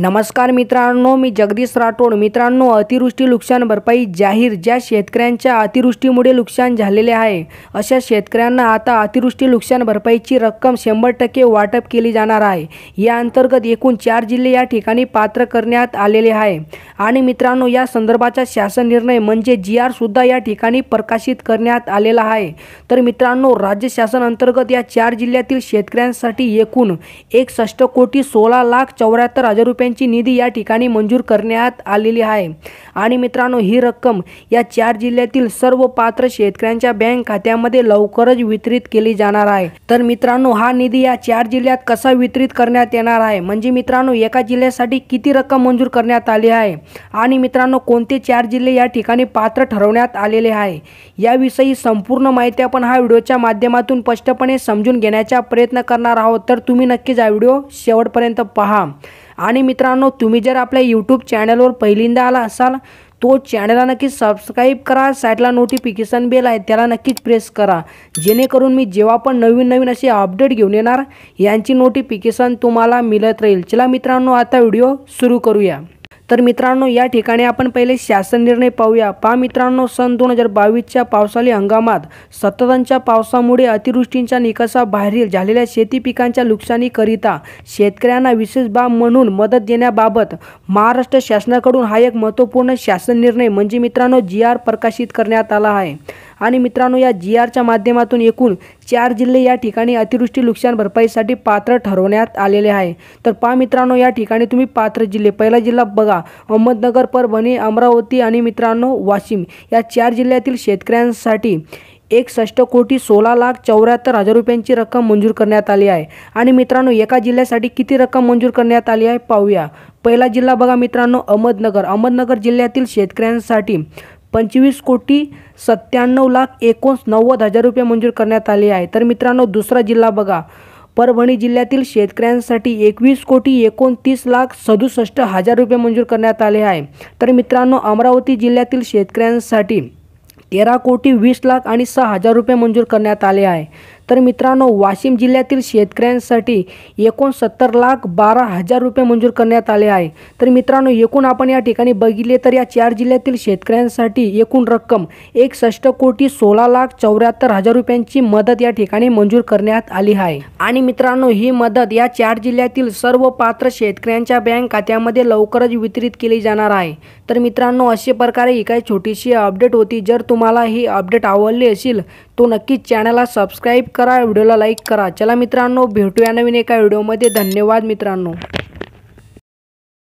नमस्कार मित्रांनो, मी जगदीश राठोड। मित्रांनो, अतिवृष्टी नुकसान भरपाई जाहीर। ज्या शेतकऱ्यांच्या अतिवृष्टीमुळे नुकसान झालेले आहे अशा शेतकऱ्यांना आता अतिवृष्टी नुकसान भरपाईची रक्कम 100% वाटप केली जाणार आहे। या अंतर्गत एकूण 4 जिल्हे या ठिकाणी पात्र करण्यात आलेले आहे। आणि मित्रांनो, या संदर्भाचा शासन निर्णय म्हणजे GR सुद्धा या ठिकाणी प्रकाशित करण्यात आलेला आहे। तर मित्रांनो, राज्य शासन अंतर्गत या 4 जिल्ह्यातील शेतकऱ्यांसाठी एकूण 61,16,74,000 रुपयांची निधी या ठिकाणी मंजूर करण्यात आलेली आहे। आणि मित्रांनो, ही रक्कम या 4 जिल्ह्यातील सर्व पात्र शेतकऱ्यांच्या बँक खात्यामध्ये लवकरच वितरित केली जाणार आहे। तर मित्रांनो, हा निधी या 4 जिल्ह्यात कसा वितरित करण्यात येणार आहे, म्हणजे मित्रांनो एका जिल्ह्यासाठी किती रक्कम मंजूर करण्यात आली आहे आणि मित्रांनो कोणते 4 जिल्हे या ठिकाणी पात्र ठरवण्यात आलेले आहे, याविषयी संपूर्ण माहिती आपण हा व्हिडिओच्या माध्यमातून स्पष्टपणे समजून घेण्याचा प्रयत्न करणार आहोत। तर तुम्ही नक्कीच हा व्हिडिओ शेवटपर्यंत पहा। आणि मित्रांनो, तुम्ही जर आपल्या YouTube चॅनलवर पहिल्यांदा आला असाल तो चॅनलला नक्कीच सबस्क्राईब करा। साईडला नोटिफिकेशन बेल आहे त्याला नक्कीच प्रेस करा, जेणेकरून मी जेव्हा पण नवीन असे अपडेट घेऊन येणार यांची नोटिफिकेशन तुम्हाला मिळत राहील। चला मित्रांनो, आता व्हिडिओ सुरू करूया। तर मित्रांनो, या ठिकाणी आपण पहिले शासन निर्णय पाहूया। पहा मित्रांनो, सन 2022च्या पावसाळी हंगामात सततच्या पावसामुळे अतिवृष्टीच्या निकषाबाहेर झालेल्या शेती पिकांच्या नुकसानीकरिता शेतकऱ्यांना विशेष बाब म्हणून मदत देण्याबाबत महाराष्ट्र शासनाकडून हा एक महत्त्वपूर्ण शासन निर्णय म्हणजे मित्रांनो GR प्रकाशित करण्यात आला आहे। आणि मित्रांनो, या GRच्या माध्यमातून एकूण 4 जिल्हे या ठिकाणी अतिवृष्टी नुकसान भरपाईसाठी पात्र ठरवण्यात आलेले आहे। तर पहा मित्रांनो, या ठिकाणी तुम्ही पात्र जिल्हे, पहिला जिल्हा बघा अहमदनगर, परभणी, अमरावती आणि मित्रांनो वाशिम, या 4 जिल्ह्यातील शेतकऱ्यांसाठी 61,16,74,000 रुपयांची रक्कम मंजूर करण्यात आली आहे। आणि मित्रांनो, एका जिल्ह्यासाठी किती रक्कम मंजूर करण्यात आली आहे पाहूया। पहिला जिल्हा बघा मित्रांनो अहमदनगर जिल्ह्यातील शेतकऱ्यांसाठी 25,97,89,89,000 रुपये मंजूर करण्यात आले आहे। तर मित्रांनो, दुसरा जिल्हा बघा परभणी जिल्ह्यातील शेतकऱ्यांसाठी 21,29,67,000 रुपये मंजूर करण्यात आले आहे। तर मित्रांनो, अमरावती जिल्ह्यातील शेतकऱ्यांसाठी 13,20,06,000 रुपये मंजूर करण्यात आले आहे। तर मित्रांनो, वाशिम जिल्ह्यातील शेतकऱ्यांसाठी 69,12,000 रुपये मंजूर करण्यात आले आहे। तर मित्रांनो, एकूण आपण या ठिकाणी बघितले तर या 4 जिल्ह्यातील शेतकऱ्यांसाठी एकूण रक्कम 61,16,74,000 रुपयांची मदत या ठिकाणी मंजूर करण्यात आली आहे। आणि मित्रांनो, ही मदत या 4 जिल्ह्यातील सर्व पात्र शेतकऱ्यांच्या बँक खात्यामध्ये लवकरच वितरित केली जाणार आहे। तर मित्रांनो, अशा प्रकारे ही काही छोटीशी अपडेट होती। जर तुम्हाला ही अपडेट आवडली असेल तो नक्कीच चॅनलला सबस्क्राईब करा, व्हिडिओला लाईक करा। चला मित्रांनो, भेटूया नवीन एका व्हिडिओमध्ये। धन्यवाद मित्रांनो।